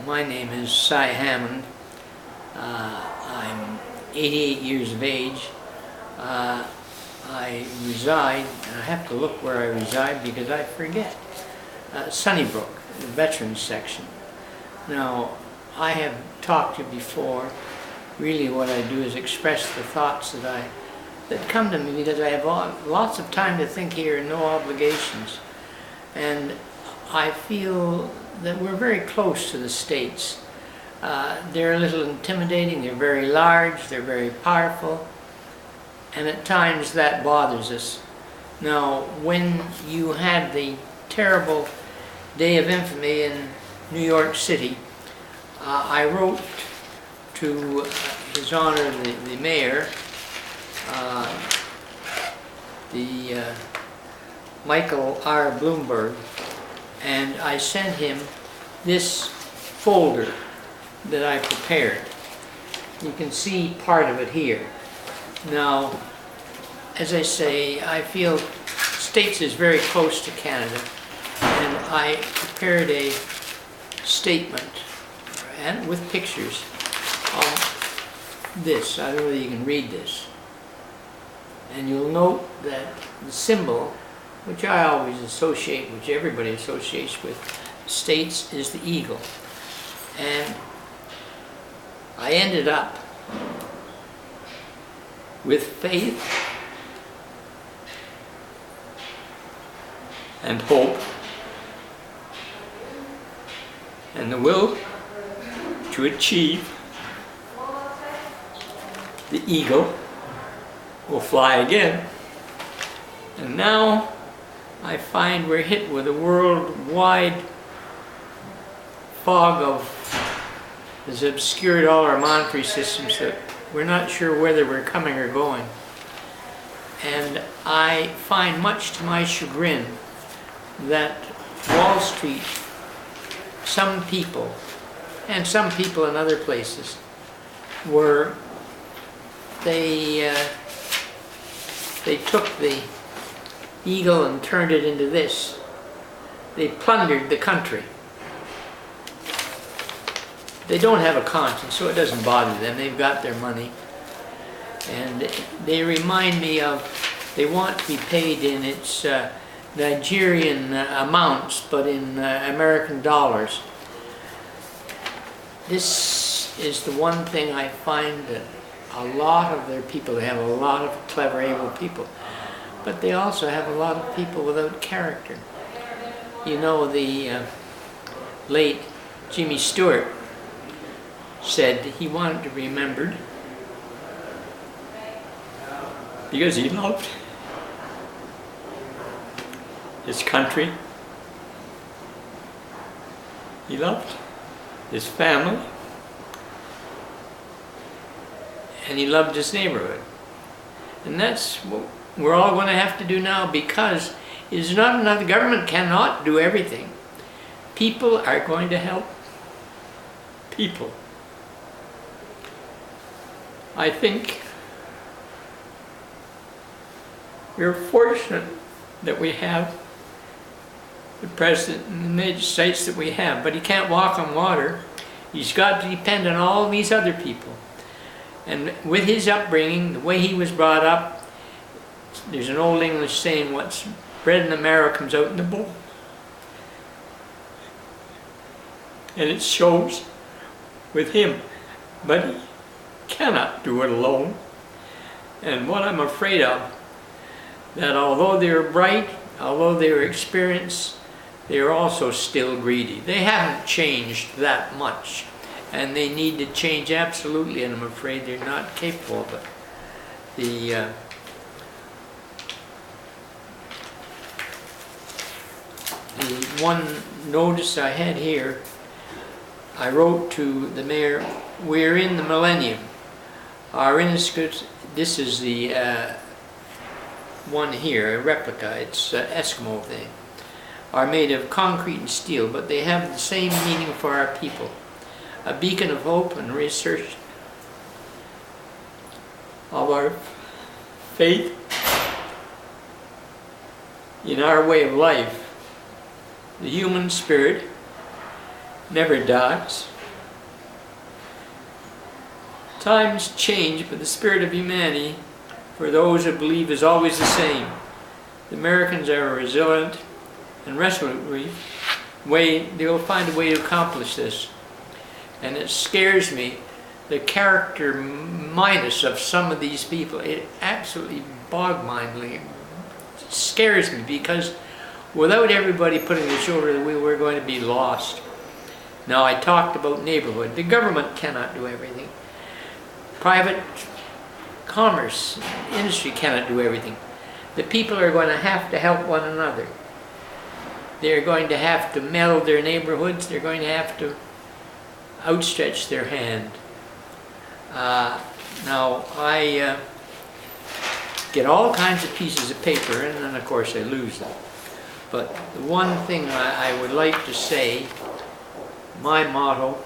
My name is Hammond. I'm 88 years of age. I reside, and I have to look where I reside because I forget, Sunnybrook, the Veterans section. Now, I have talked to you before. Really what I do is express the thoughts that come to me because I have lots of time to think here and no obligations. And I feel that we're very close to the States. They're a little intimidating, they're very large, they're very powerful, and at times that bothers us. Now, when you had the terrible day of infamy in New York City, I wrote to His Honor the Mayor, Michael R. Bloomberg, and I sent him this folder that I prepared. You can see part of it here. Now, as I say, I feel States is very close to Canada, and I prepared a statement and with pictures of this. I don't know whether you can read this. And you'll note that the symbol, which I always associate, which everybody associates with States, is the eagle. And I ended up with faith and hope and the will to achieve. The eagle will fly again. And now I find we're hit with a worldwide fog of has obscured all our monetary systems that we're not sure whether we're coming or going. And I find, much to my chagrin, that Wall Street, some people, and some people in other places, they took the eagle and turned it into this. They plundered the country. They don't have a conscience, so it doesn't bother them. They've got their money. And they remind me of, they want to be paid in its Nigerian amounts, but in American dollars. This is the one thing I find that a lot of their people, they have a lot of clever, able people, but they also have a lot of people without character. You know, the late Jimmy Stewart said he wanted to be remembered because he loved his country, he loved his family, and he loved his neighborhood. And that's what we're all going to have to do now, because it's not enough. The government cannot do everything. People are going to help people. I think we're fortunate that we have the President in the United States that we have, but he can't walk on water. He's got to depend on all these other people. And with his upbringing, the way he was brought up, there's an old English saying, what's bred in the marrow comes out in the bone. And it shows with him, but he cannot do it alone. And what I'm afraid of, that although they're bright, although they're experienced, they're also still greedy. They haven't changed that much, and they need to change absolutely, and I'm afraid they're not capable of it. The one notice I had here, I wrote to the mayor, we're in the millennium. Our inscripts, this is the one here, a replica, it's an Eskimo thing, are made of concrete and steel, but they have the same meaning for our people. A beacon of hope and research of our faith in our way of life, the human spirit, never dies. Times change, but the spirit of humanity, for those who believe, is always the same. The Americans are resilient and resolute way. They will find a way to accomplish this. And it scares me, the character minus of some of these people. It absolutely bog-mindedly scares me, because without everybody putting the shoulder to the wheel, we're going to be lost. Now, I talked about neighborhood. The government cannot do everything. Private commerce, industry cannot do everything. The people are going to have to help one another. They're going to have to meld their neighborhoods. They're going to have to outstretch their hand. Now, I get all kinds of pieces of paper, and then of course I lose them. But the one thing I would like to say, my motto,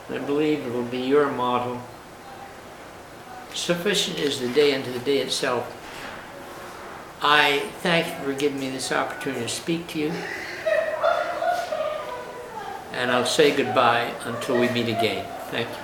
and I believe it will be your motto: sufficient is the day unto the day itself. I thank you for giving me this opportunity to speak to you, and I'll say goodbye until we meet again. Thank you.